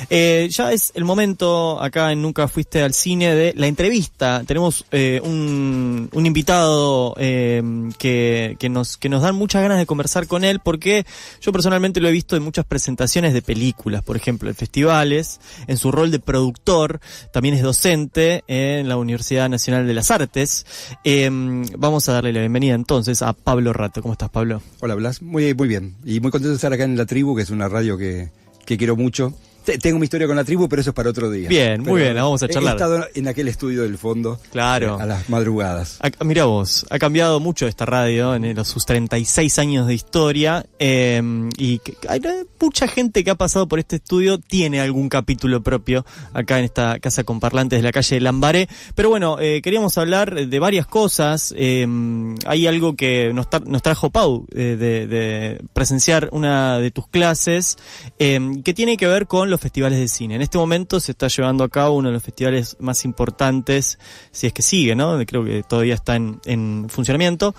Ya es el momento acá en Nunca Fuiste al Cine de la entrevista. Tenemos un invitado que nos dan muchas ganas de conversar con él, porque yo personalmente lo he visto en muchas presentaciones de películas, por ejemplo, en festivales, en su rol de productor, también es docente en la Universidad Nacional de las Artes. Vamos a darle la bienvenida entonces a Pablo Rato. ¿Cómo estás, Pablo? Hola, Blas. Muy bien. Y muy contento de estar acá en La Tribu, que es una radio que quiero mucho. Tengo mi historia con La Tribu, pero eso es para otro día. Bien, muy bien, vamos a charlar. He estado en aquel estudio del fondo, claro, a las madrugadas. Mirá vos, ha cambiado mucho esta radio en sus 36 años de historia, y hay mucha gente que ha pasado por este estudio, tiene algún capítulo propio acá en esta casa con parlantes de la calle de Lambaré. Pero bueno, queríamos hablar de varias cosas. Hay algo que nos trajo Pau, de presenciar una de tus clases, que tiene que ver con los festivales de cine. En este momento se está llevando a cabo uno de los festivales más importantes, si es que sigue, ¿no? Creo que todavía está en funcionamiento,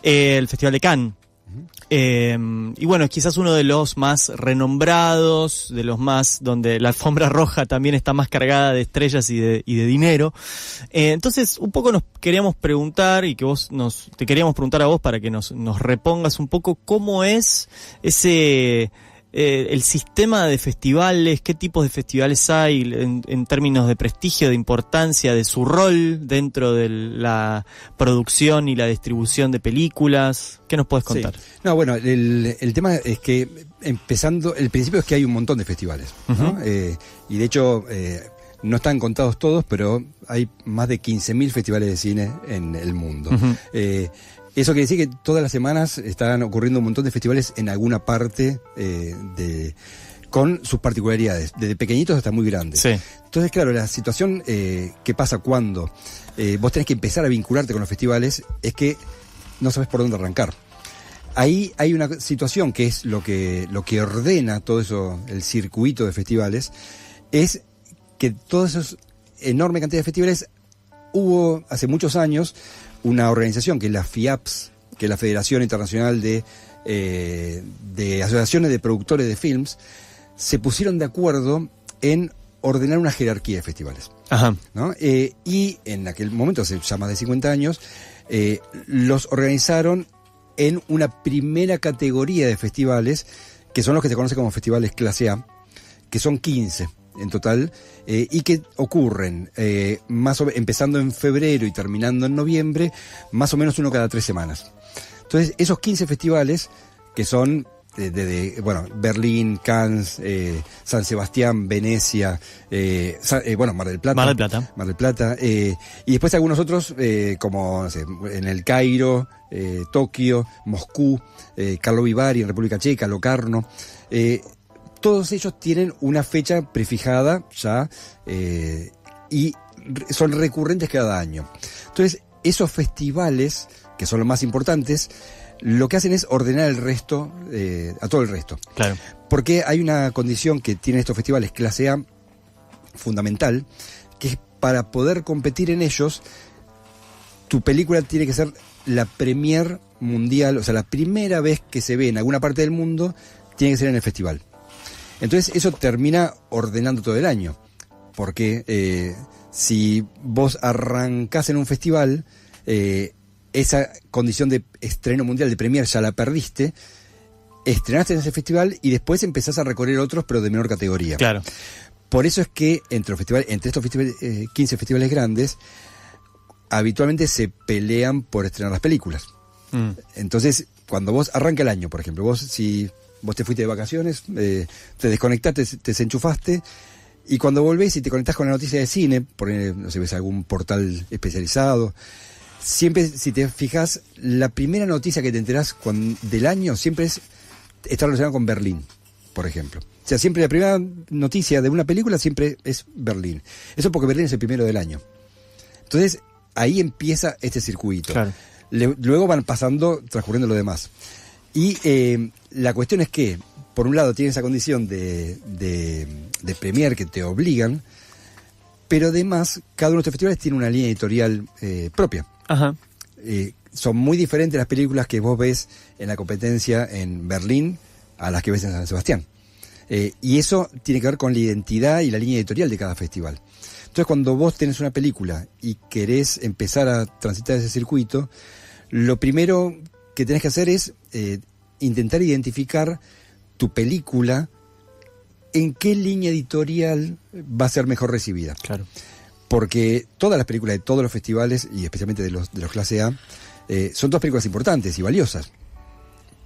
el Festival de Cannes. Y bueno, es quizás uno de los más renombrados, de los más donde la alfombra roja también está más cargada de estrellas y de dinero. Entonces, un poco nos queríamos preguntar, y que te queríamos preguntar a vos para que nos repongas un poco cómo es el sistema de festivales, qué tipos de festivales hay en términos de prestigio, de importancia, de su rol dentro de la producción y la distribución de películas. ¿Qué nos puedes contar? Sí. No, bueno, el tema es que el principio es que hay un montón de festivales, ¿no? Y de hecho no están contados todos, pero hay más de 15.000 festivales de cine en el mundo. Eso quiere decir que todas las semanas están ocurriendo un montón de festivales en alguna parte, con sus particularidades, desde pequeñitos hasta muy grandes. Sí. Entonces, claro, la situación que pasa cuando vos tenés que empezar a vincularte con los festivales es que no sabes por dónde arrancar. Ahí hay una situación que es lo que ordena todo eso, el circuito de festivales, es que todos esos enorme cantidad de festivales hubo hace muchos años una organización que es la FIAPS, que es la Federación Internacional de Asociaciones de Productores de Films, se pusieron de acuerdo en ordenar una jerarquía de festivales. Ajá. ¿No? Y en aquel momento, hace ya más de 50 años, los organizaron en una primera categoría de festivales, que son los que se conocen como festivales clase A, que son 15 en total, y que ocurren empezando en febrero y terminando en noviembre, más o menos uno cada 3 semanas. Entonces, esos 15 festivales, que son Berlín, Cannes, San Sebastián, Venecia, Mar del Plata. Y después algunos otros, como, no sé, en el Cairo, Tokio, Moscú, Karlovy Vary en República Checa, Locarno. Todos ellos tienen una fecha prefijada ya, y son recurrentes cada año. Entonces, esos festivales, que son los más importantes, lo que hacen es ordenar el resto, a todo el resto. Claro. Porque hay una condición que tienen estos festivales clase A, fundamental, que es para poder competir en ellos, tu película tiene que ser la premier mundial, o sea, la primera vez que se ve en alguna parte del mundo, tiene que ser en el festival. Entonces eso termina ordenando todo el año, porque si vos arrancás en un festival, esa condición de estreno mundial, de premier, ya la perdiste, estrenaste en ese festival y después empezás a recorrer otros, pero de menor categoría. Claro. Por eso es que entre estos festivales, 15 festivales grandes, habitualmente se pelean por estrenar las películas. Entonces, cuando vos arranca el año, por ejemplo, si vos te fuiste de vacaciones, te desconectaste, te desenchufaste, y cuando volvés y te conectás con la noticia de cine, no sé, ves algún portal especializado, siempre, si te fijas, la primera noticia que te enterás del año siempre está relacionada con Berlín, por ejemplo. O sea, siempre la primera noticia de una película siempre es Berlín. Eso porque Berlín es el primero del año. Entonces, ahí empieza este circuito. Claro. Luego van transcurriendo lo demás. Y la cuestión es que, por un lado, tiene esa condición de premier que te obligan, pero además, cada uno de estos festivales tiene una línea editorial propia. Ajá. Son muy diferentes las películas que vos ves en la competencia en Berlín a las que ves en San Sebastián. Y eso tiene que ver con la identidad y la línea editorial de cada festival. Entonces, cuando vos tenés una película y querés empezar a transitar ese circuito, lo primero que tenés que hacer es intentar identificar tu película, en qué línea editorial va a ser mejor recibida. Claro. Porque todas las películas de todos los festivales, y especialmente de los clase A, son todas películas importantes y valiosas,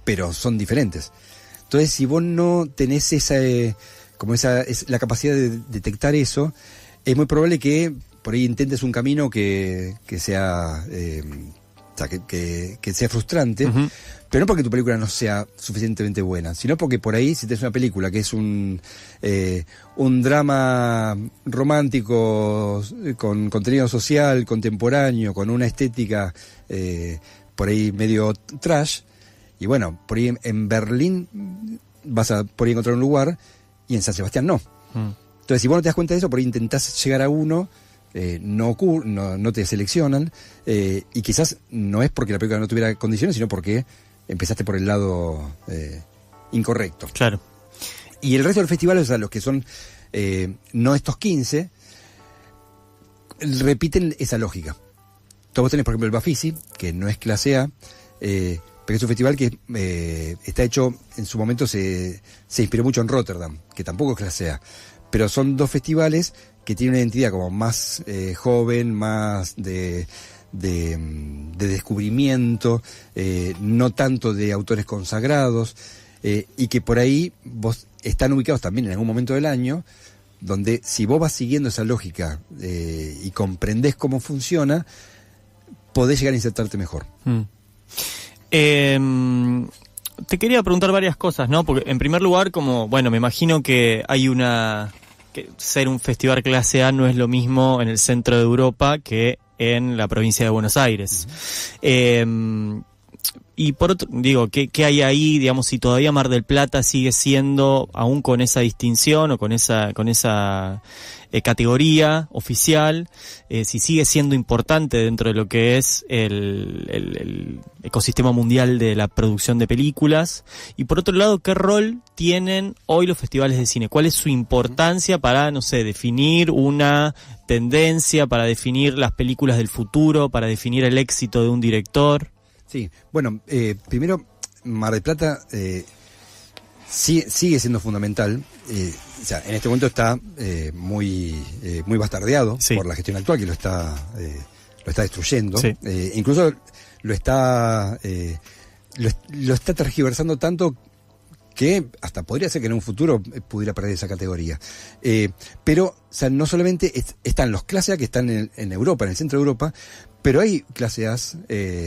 pero son diferentes. Entonces, si vos no tenés la capacidad de detectar eso, es muy probable que por ahí intentes un camino que sea que sea frustrante, uh-huh. Pero no porque tu película no sea suficientemente buena, sino porque por ahí, si tenés una película que es un drama romántico con contenido social, contemporáneo, con una estética por ahí medio trash, y bueno, por ahí en Berlín vas a por ahí encontrar un lugar y en San Sebastián no. Entonces, si vos no te das cuenta de eso, por ahí intentás llegar a uno, no te seleccionan, y quizás no es porque la película no tuviera condiciones, sino porque empezaste por el lado incorrecto. Claro. Y el resto del festival, o sea, los que son no estos 15, repiten esa lógica. Entonces vos tenés, por ejemplo, el Bafisi, que no es clase A, pero es un festival que está hecho, en su momento se inspiró mucho en Rotterdam, que tampoco es clase A. Pero son dos festivales que tienen una identidad como más joven, más de descubrimiento, no tanto de autores consagrados, y que por ahí vos están ubicados también en algún momento del año, donde si vos vas siguiendo esa lógica y comprendés cómo funciona, podés llegar a insertarte mejor. Te quería preguntar varias cosas, ¿no? Porque en primer lugar, me imagino que hay que ser un festival clase A no es lo mismo en el centro de Europa que en la provincia de Buenos Aires. Uh-huh. Y por otro, digo, ¿qué hay ahí? Digamos, si todavía Mar del Plata sigue siendo, aún con esa distinción o con esa categoría oficial, si sigue siendo importante dentro de lo que es el ecosistema mundial de la producción de películas. Y por otro lado, ¿qué rol tienen hoy los festivales de cine? ¿Cuál es su importancia para, no sé, definir una tendencia, para definir las películas del futuro, para definir el éxito de un director? Sí, bueno, primero, Mar del Plata sigue siendo fundamental. O sea, en este momento está muy bastardeado, sí, por la gestión actual, que lo está destruyendo. Sí. Incluso lo está tergiversando tanto que hasta podría ser que en un futuro pudiera perder esa categoría. Pero, o sea, no solamente están los clase A que están en Europa, en el centro de Europa, pero hay clase A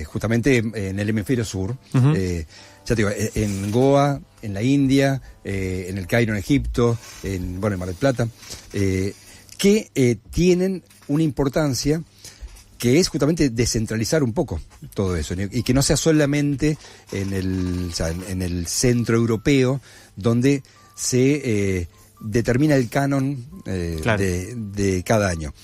justamente en el hemisferio sur. Uh-huh. Ya te digo, en Goa, en la India, en el Cairo, en Egipto, en Mar del Plata, que tienen una importancia que es justamente descentralizar un poco todo eso, y que no sea solamente en el centro europeo donde se determina el canon claro, de cada año.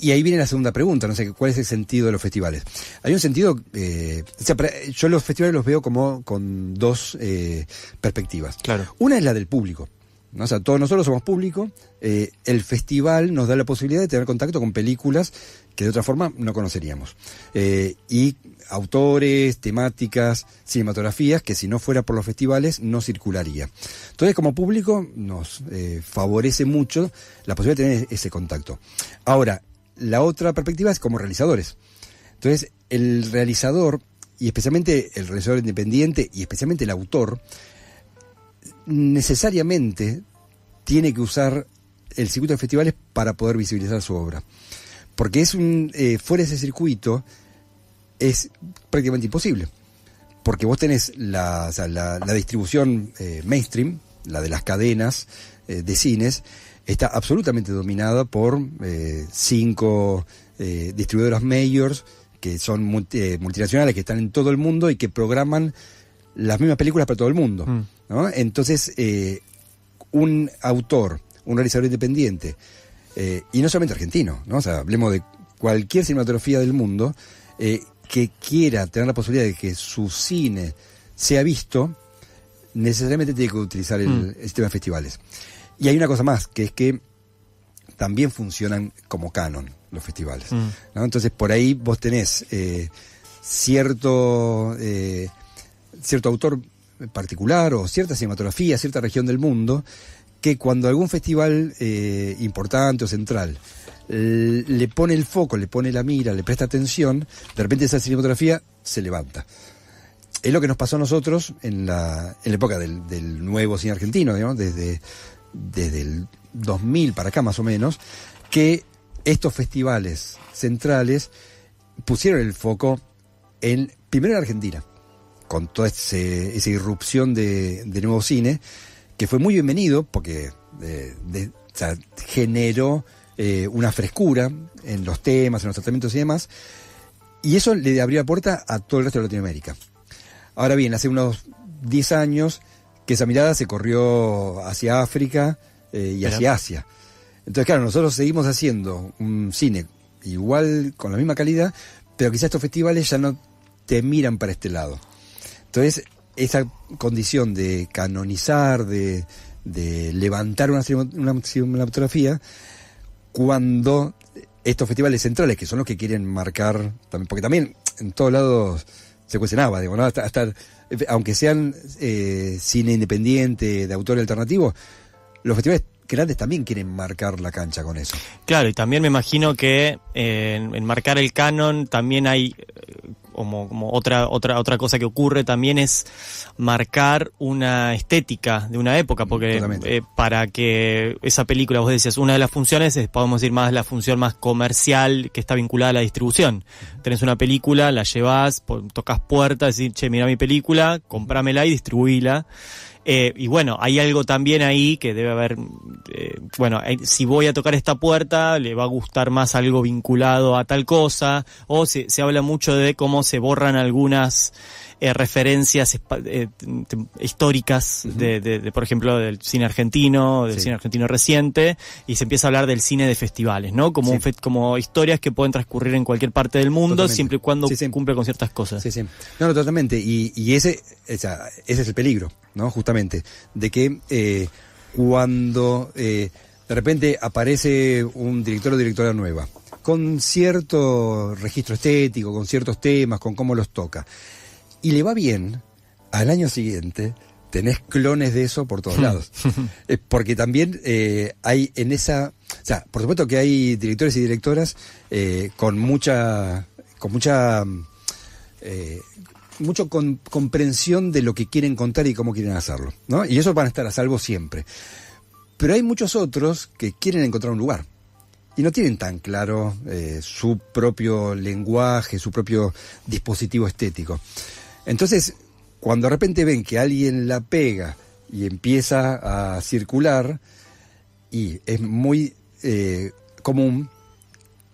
Y ahí viene la segunda pregunta, no sé, ¿cuál es el sentido de los festivales? Hay un sentido, yo los festivales los veo como con dos perspectivas. Claro. Una es la del público, ¿no? O sea, todos nosotros somos público, el festival nos da la posibilidad de tener contacto con películas que de otra forma no conoceríamos. Y autores, temáticas, cinematografías, que si no fuera por los festivales no circularía. Entonces, como público, nos favorece mucho la posibilidad de tener ese contacto. Ahora, la otra perspectiva es como realizadores. Entonces, el realizador, y especialmente el realizador independiente, y especialmente el autor, necesariamente tiene que usar el circuito de festivales para poder visibilizar su obra. Porque fuera de ese circuito es prácticamente imposible. Porque vos tenés la distribución mainstream, la de las cadenas de cines, está absolutamente dominada por 5 distribuidoras majors, que son multinacionales, que están en todo el mundo y que programan las mismas películas para todo el mundo, ¿no? Entonces, un autor, un realizador independiente, y no solamente argentino, ¿no? O sea, hablemos de cualquier cinematografía del mundo, que quiera tener la posibilidad de que su cine sea visto, necesariamente tiene que utilizar el sistema de festivales. Y hay una cosa más, que es que también funcionan como canon los festivales, ¿no? Entonces por ahí vos tenés cierto autor particular o cierta cinematografía, cierta región del mundo, que cuando algún festival importante o central le pone el foco, le pone la mira, le presta atención, de repente esa cinematografía se levanta. Es lo que nos pasó a nosotros en la época del nuevo cine argentino, digamos, desde el 2000 para acá más o menos, que estos festivales centrales pusieron el foco primero en Argentina, con toda esa irrupción de nuevo cine, que fue muy bienvenido porque o sea, generó una frescura en los temas, en los tratamientos y demás, y eso le abrió la puerta a todo el resto de Latinoamérica. Ahora bien, hace unos 10 años que esa mirada se corrió hacia África y hacia Asia. Entonces, claro, nosotros seguimos haciendo un cine igual, con la misma calidad, pero quizás estos festivales ya no te miran para este lado. Entonces, esa condición de canonizar, de levantar una cinematografía, cuando estos festivales centrales, que son los que quieren marcar, porque también en todos lados se cuestionaba, digo, ¿no? hasta aunque sean cine independiente, de autor alternativo, los festivales grandes también quieren marcar la cancha con eso. Claro, y también me imagino que en marcar el canon también hay como otra cosa que ocurre también es marcar una estética de una época, porque para que esa película, vos decías, una de las funciones es, podemos decir, más la función más comercial que está vinculada a la distribución. Tenés una película, la llevás, tocas puertas, decís, che, mira mi película, comprámela y distribuíla. Y bueno, hay algo también ahí que debe haber, si voy a tocar esta puerta, le va a gustar más algo vinculado a tal cosa, o se habla mucho de cómo se borran algunas referencias históricas de por ejemplo, del cine argentino, del cine argentino reciente, y se empieza a hablar del cine de festivales, ¿no? Como como historias que pueden transcurrir en cualquier parte del mundo, siempre y cuando cumple con ciertas cosas. Sí. No, totalmente. Y ese es el peligro, ¿no? Justamente, de que cuando de repente aparece un director o directora nueva, con cierto registro estético, con ciertos temas, con cómo los toca, y le va bien, al año siguiente tenés clones de eso por todos lados. Porque también hay en esa... O sea, por supuesto que hay directores y directoras con mucha comprensión de lo que quieren contar y cómo quieren hacerlo, ¿no? Y esos van a estar a salvo siempre. Pero hay muchos otros que quieren encontrar un lugar y no tienen tan claro su propio lenguaje, su propio dispositivo estético. Entonces, cuando de repente ven que alguien la pega y empieza a circular, y es muy común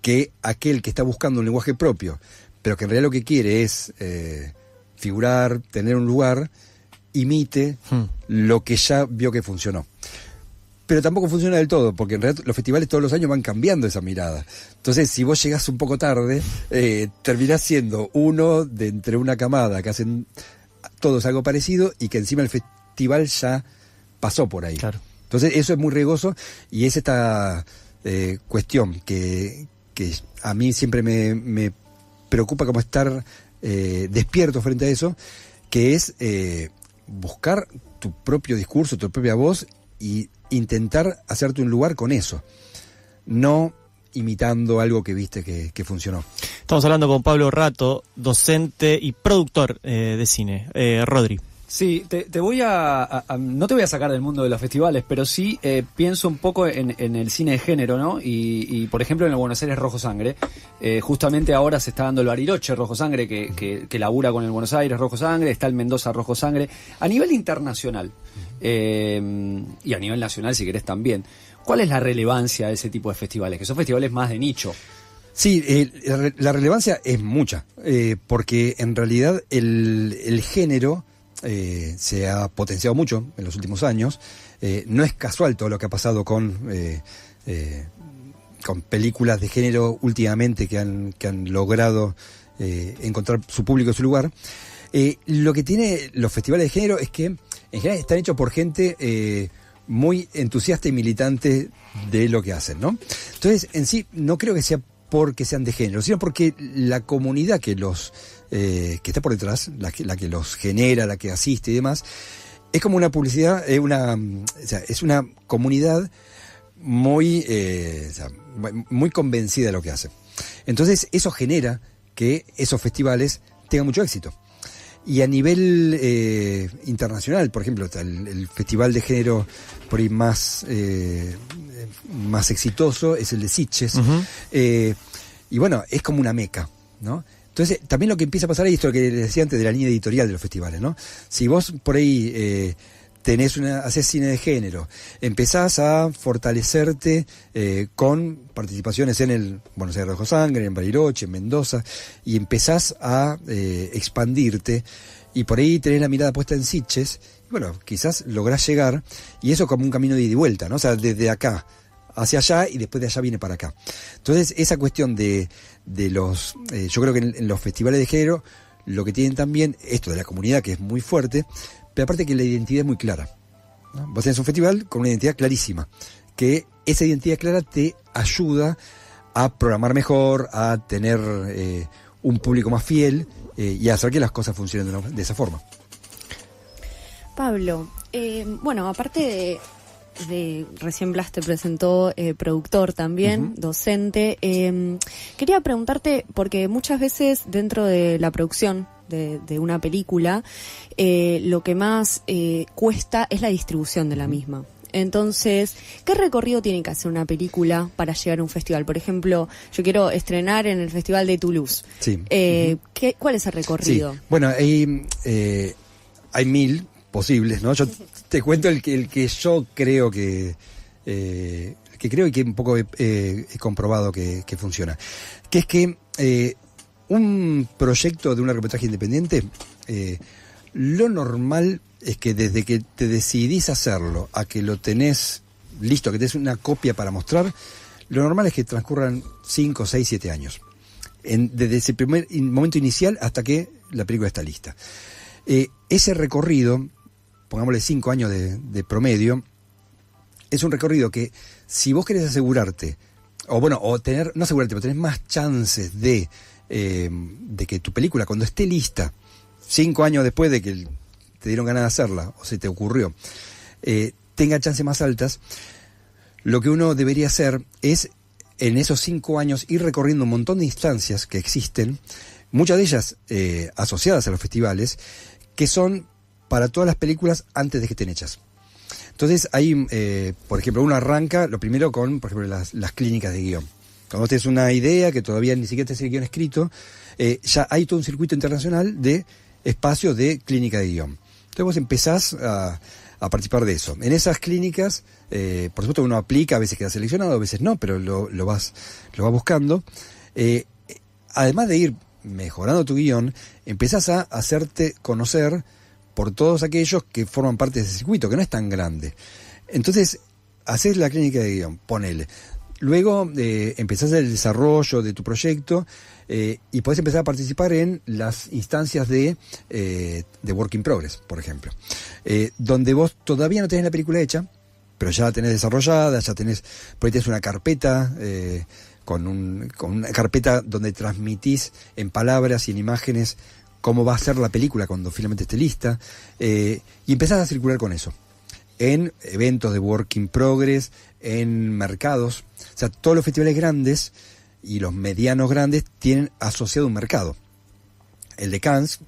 que aquel que está buscando un lenguaje propio, pero que en realidad lo que quiere es figurar, tener un lugar, imite lo que ya vio que funcionó. Pero tampoco funciona del todo, porque en realidad los festivales todos los años van cambiando esa mirada. Entonces, si vos llegás un poco tarde, terminás siendo uno de entre una camada que hacen todos algo parecido y que encima el festival ya pasó por ahí. Claro. Entonces, eso es muy riesgoso y es esta cuestión que a mí siempre me preocupa como estar despierto frente a eso, que es buscar tu propio discurso, tu propia voz y intentar hacerte un lugar con eso, no imitando algo que viste que funcionó. Estamos hablando con Pablo Rato, docente y productor de cine. Rodri. Sí, te voy no te voy a sacar del mundo de los festivales, pero sí pienso un poco en el cine de género, ¿no? Y por ejemplo en el Buenos Aires Rojo Sangre. Justamente ahora se está dando el Bariloche Rojo Sangre, que labura con el Buenos Aires Rojo Sangre, está el Mendoza Rojo Sangre. A nivel internacional, y a nivel nacional si querés también, ¿cuál es la relevancia de ese tipo de festivales? Que son festivales más de nicho. Sí, la relevancia es mucha, porque en realidad el género se ha potenciado mucho en los últimos años. No es casual todo lo que ha pasado con películas de género últimamente que han logrado encontrar su público y su lugar. Lo que tiene los festivales de género es que en general están hechos por gente muy entusiasta y militante de lo que hacen, ¿no? Entonces, en sí, no creo que sea porque sean de género, sino porque la comunidad que está por detrás, la que los genera, la que asiste y demás, es como una publicidad, es una comunidad muy, muy convencida de lo que hace. Entonces, eso genera que esos festivales tengan mucho éxito. Y a nivel internacional, por ejemplo, el festival de género por ahí más exitoso es el de Sitges. Uh-huh. Y bueno, es como una meca, ¿no? Entonces, también lo que empieza a pasar ahí, esto que les decía antes de la línea editorial de los festivales, ¿no? Si vos por ahí haces cine de género, empezás a fortalecerte con participaciones en el Buenos Aires Rojo Sangre, en Bariloche, en Mendoza, y empezás a expandirte, y por ahí tenés la mirada puesta en Sitges, y bueno, quizás lográs llegar, y eso como un camino de ida y vuelta, ¿no? O sea, desde acá hacia allá, y después de allá viene para acá. Entonces, esa cuestión de los... yo creo que en los festivales de género, lo que tienen también, esto de la comunidad, que es muy fuerte, pero aparte que la identidad es muy clara, ¿no? Vos tenés un festival con una identidad clarísima, que esa identidad clara te ayuda a programar mejor, a tener un público más fiel y a hacer que las cosas funcionen de esa forma. Pablo, bueno, aparte de recién Blas te presentó productor también, uh-huh, docente, quería preguntarte, porque muchas veces dentro de la producción de una película, lo que más cuesta es la distribución de la misma. Entonces, ¿qué recorrido tiene que hacer una película para llegar a un festival? Por ejemplo, yo quiero estrenar en el Festival de Toulouse. Sí. ¿Cuál es el recorrido? Sí. Bueno, hay 1000 posibles, ¿no? Yo te cuento el que yo creo que creo y que un poco he comprobado que funciona. Que es que un proyecto de un largometraje independiente, lo normal es que desde que te decidís hacerlo a que lo tenés listo, que tenés una copia para mostrar, lo normal es que transcurran 5, 6, 7 años. Desde ese primer momento inicial hasta que la película está lista. Ese recorrido, pongámosle 5 años de promedio, es un recorrido que si vos querés asegurarte, o tener, no asegurarte, pero tenés más chances de que tu película, cuando esté lista, 5 años después de que te dieron ganas de hacerla, o se te ocurrió, tenga chances más altas, lo que uno debería hacer es, en esos 5 años, ir recorriendo un montón de instancias que existen, muchas de ellas asociadas a los festivales, que son para todas las películas antes de que estén hechas. Entonces, ahí, por ejemplo, uno arranca, lo primero con, por ejemplo, las clínicas de guión. Cuando tienes una idea que todavía ni siquiera tenés el guión escrito, ya hay todo un circuito internacional de espacios de clínica de guión. Entonces vos empezás a participar de eso. En esas clínicas, por supuesto uno aplica, a veces queda seleccionado, a veces no, pero lo vas buscando. Además de ir mejorando tu guión, empezás a hacerte conocer por todos aquellos que forman parte de ese circuito, que no es tan grande. Entonces, haces la clínica de guión, ponele. Luego empezás el desarrollo de tu proyecto y podés empezar a participar en las instancias de Work in Progress, por ejemplo. Donde vos todavía no tenés la película hecha, pero ya la tenés desarrollada, por ahí tenés una carpeta, con una carpeta donde transmitís en palabras y en imágenes cómo va a ser la película cuando finalmente esté lista, y empezás a circular con eso. En eventos de Work in Progress, en mercados. O sea, todos los festivales grandes y los medianos grandes tienen asociado un mercado. El de Cannes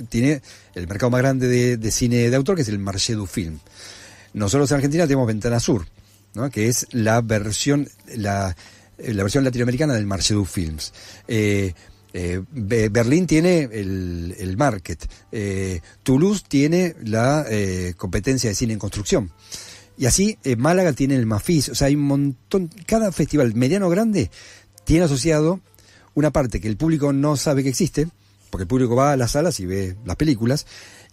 tiene el mercado más grande de cine de autor, que es el Marché du Film. Nosotros en Argentina tenemos Ventana Sur, ¿no? Que es la versión latinoamericana del Marché du Films. Berlín tiene el Market. Toulouse tiene la competencia de cine en construcción. Y así Málaga tiene el Mafis. O sea, hay un montón. Cada festival mediano o grande tiene asociado una parte que el público no sabe que existe, porque el público va a las salas y ve las películas,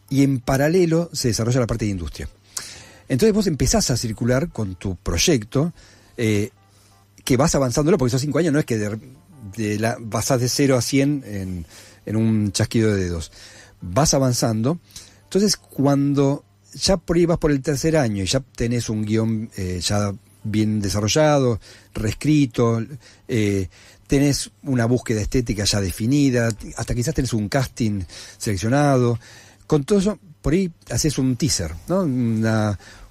y en paralelo se desarrolla la parte de industria. Entonces vos empezás a circular con tu proyecto, que vas avanzándolo, porque esos 5 años no es que pasás de 0 a 100 en un chasquido de dedos. Vas avanzando. Entonces, cuando ya por ahí vas por el tercer año y ya tenés un guión ya bien desarrollado, reescrito, tenés una búsqueda estética ya definida, hasta quizás tenés un casting seleccionado. Con todo eso, por ahí haces un teaser, ¿no?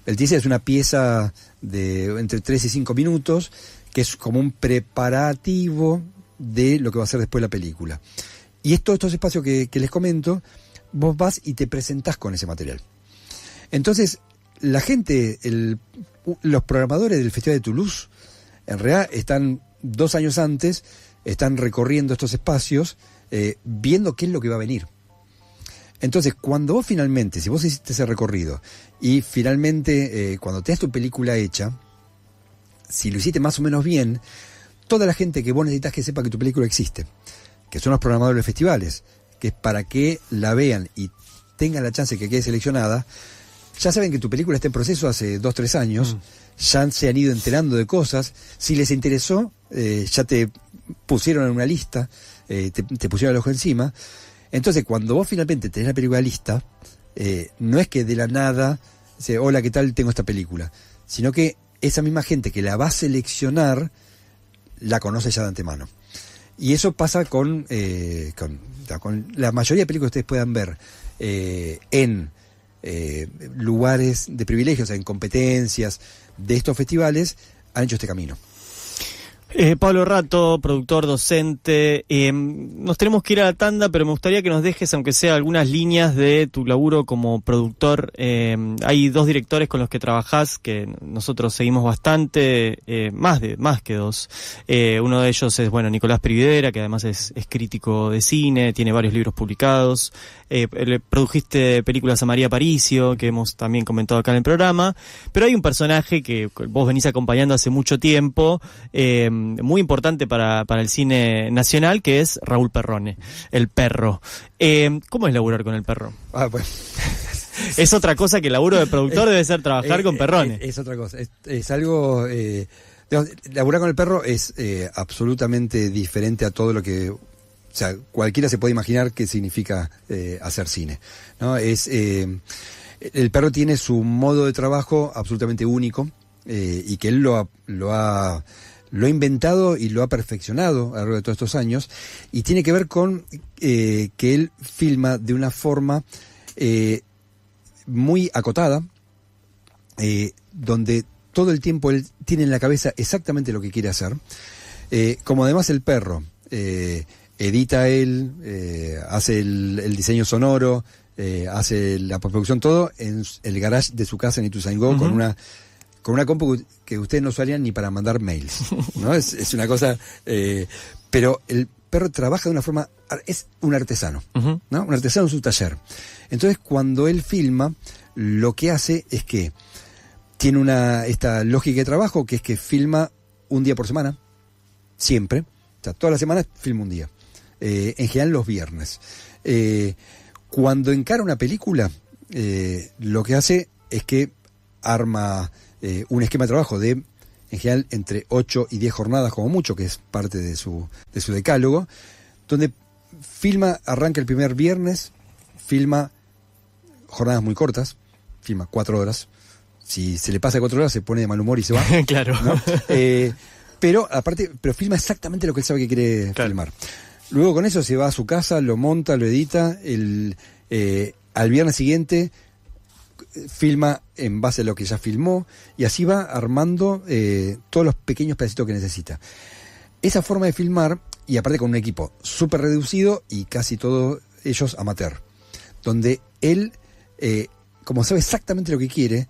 El teaser es una pieza de entre 3 y 5 minutos, que es como un preparativo de lo que va a ser después la película. Y todos estos espacios que les comento, vos vas y te presentás con ese material. Entonces, la gente, los programadores del Festival de Toulouse, en realidad están 2 años antes, están recorriendo estos espacios, viendo qué es lo que va a venir. Entonces, cuando vos finalmente, si vos hiciste ese recorrido, y finalmente, cuando tenés tu película hecha, si lo hiciste más o menos bien, toda la gente que vos necesitas que sepa que tu película existe, que son los programadores de festivales, que es para que la vean y tengan la chance de que quede seleccionada, ya saben que tu película está en proceso hace 2-3 años, ya se han ido enterando de cosas, si les interesó, ya te pusieron en una lista, te pusieron el ojo encima. Entonces, cuando vos finalmente tenés la película lista, no es que de la nada, dice, hola, ¿qué tal? Tengo esta película, sino que esa misma gente que la va a seleccionar, la conoce ya de antemano. Y eso pasa con la mayoría de películas que ustedes puedan ver en lugares de privilegios, en competencias de estos festivales, han hecho este camino. Pablo Rato, productor, docente, nos tenemos que ir a la tanda, pero me gustaría que nos dejes, aunque sea algunas líneas de tu laburo como productor. Hay 2 directores con los que trabajás que nosotros seguimos bastante, más que 2. Uno de ellos es, Nicolás Prividera, que además es crítico de cine, tiene varios libros publicados. Produjiste películas a María Aparicio, que hemos también comentado acá en el programa, pero hay un personaje que vos venís acompañando hace mucho tiempo, muy importante para el cine nacional, que es Raúl Perrone, el perro. ¿Cómo es laburar con el perro? Pues es otra cosa que el laburo de productor debe ser trabajar con Perrone. Es otra cosa, es algo... laburar con el perro es absolutamente diferente a todo lo que... O sea, cualquiera se puede imaginar qué significa hacer cine, ¿no? El perro tiene su modo de trabajo absolutamente único, y que él lo ha inventado y lo ha perfeccionado a lo largo de todos estos años, y tiene que ver con que él filma de una forma muy acotada, donde todo el tiempo él tiene en la cabeza exactamente lo que quiere hacer, como además el perro edita él, hace el diseño sonoro, hace la postproducción, todo en el garage de su casa en Ituzaingó, con una compu que ustedes no usarían ni para mandar mails, ¿no? Es una cosa... pero el perro trabaja de una forma... Es un artesano, ¿no? Un artesano en su taller. Entonces, cuando él filma, lo que hace es que tiene esta lógica de trabajo, que es que filma un día por semana, siempre. O sea, todas las semanas filma un día. En general los viernes. Cuando encara una película, lo que hace es que arma... un esquema de trabajo en general, entre 8 y 10 jornadas como mucho, que es parte de su decálogo, donde arranca el primer viernes, filma jornadas muy cortas, filma 4 horas. Si se le pasa 4 horas, se pone de mal humor y se va. Claro. ¿No? Pero filma exactamente lo que él sabe que quiere filmar. Luego con eso se va a su casa, lo monta, lo edita, al viernes siguiente filma en base a lo que ya filmó, y así va armando todos los pequeños pedacitos que necesita. Esa forma de filmar, y aparte con un equipo súper reducido y casi todos ellos amateur, donde él, como sabe exactamente lo que quiere,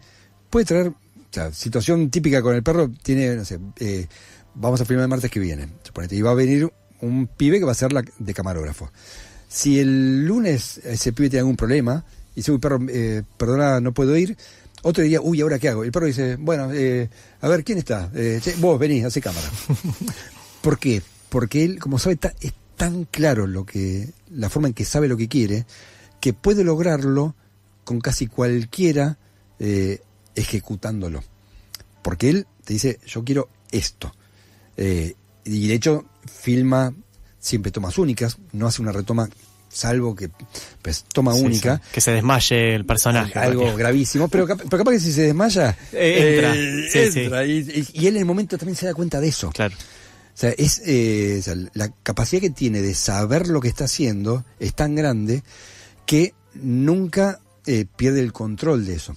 puede traer, o sea, situación típica con el perro, tiene, no sé, vamos a filmar el martes que viene, suponete, y va a venir un pibe que va a ser de camarógrafo. Si el lunes ese pibe tiene algún problema, y dice, uy, perro, perdona, no puedo ir. Otro día, uy, ¿ahora qué hago? El perro dice, bueno, a ver, ¿quién está? Vos, vení, hacé cámara. ¿Por qué? Porque él, como sabe, es tan claro la forma en que sabe lo que quiere, que puede lograrlo con casi cualquiera ejecutándolo. Porque él te dice, yo quiero esto. Y de hecho, filma siempre tomas únicas, no hace una retoma salvo que pues toma Sí, única. sí. Que se desmaye el personaje. Algo gravísimo, pero capaz que si se desmaya, entra. Sí, entra. Y él en el momento también se da cuenta de eso. Claro. O sea, o sea, la capacidad que tiene de saber lo que está haciendo es tan grande que nunca pierde el control de eso.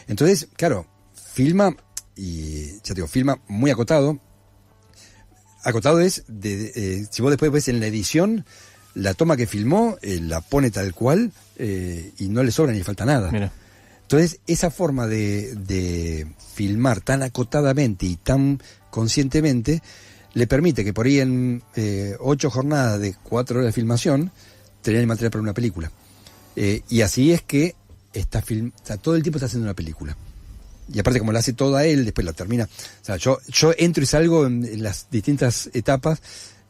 Entonces, claro, filma, y ya te digo, filma muy acotado. Acotado es, si vos después ves en la edición, la toma que filmó, la pone tal cual, y no le sobra ni le falta nada. Mira. Entonces, esa forma de filmar tan acotadamente y tan conscientemente, le permite que por ahí en 8 jornadas de 4 horas de filmación, tener el material para una película. Y así es que o sea, todo el tiempo está haciendo una película. Y aparte, como la hace toda él, después la termina. O sea, yo entro y salgo en las distintas etapas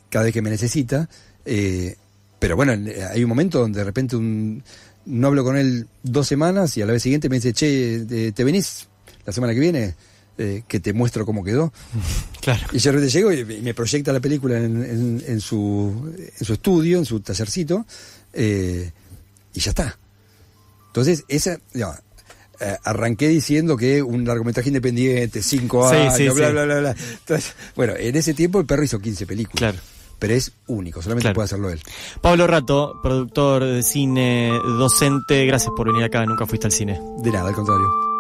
cada vez que me necesita. Pero bueno, hay un momento donde de repente no hablo con él 2 semanas y a la vez siguiente me dice, che, ¿te venís la semana que viene? Que te muestro cómo quedó. Claro. Y yo de repente llego y me proyecta la película en su estudio, en su tallercito, y ya está. Entonces, arranqué diciendo que un largometraje independiente, 5 años, bla, bla, bla, bla. Entonces, bueno, en ese tiempo el perro hizo 15 películas. Claro. Pero es único, solamente puede hacerlo él. Pablo Rato, productor de cine, docente, gracias por venir acá, nunca fuiste al cine. De nada, al contrario.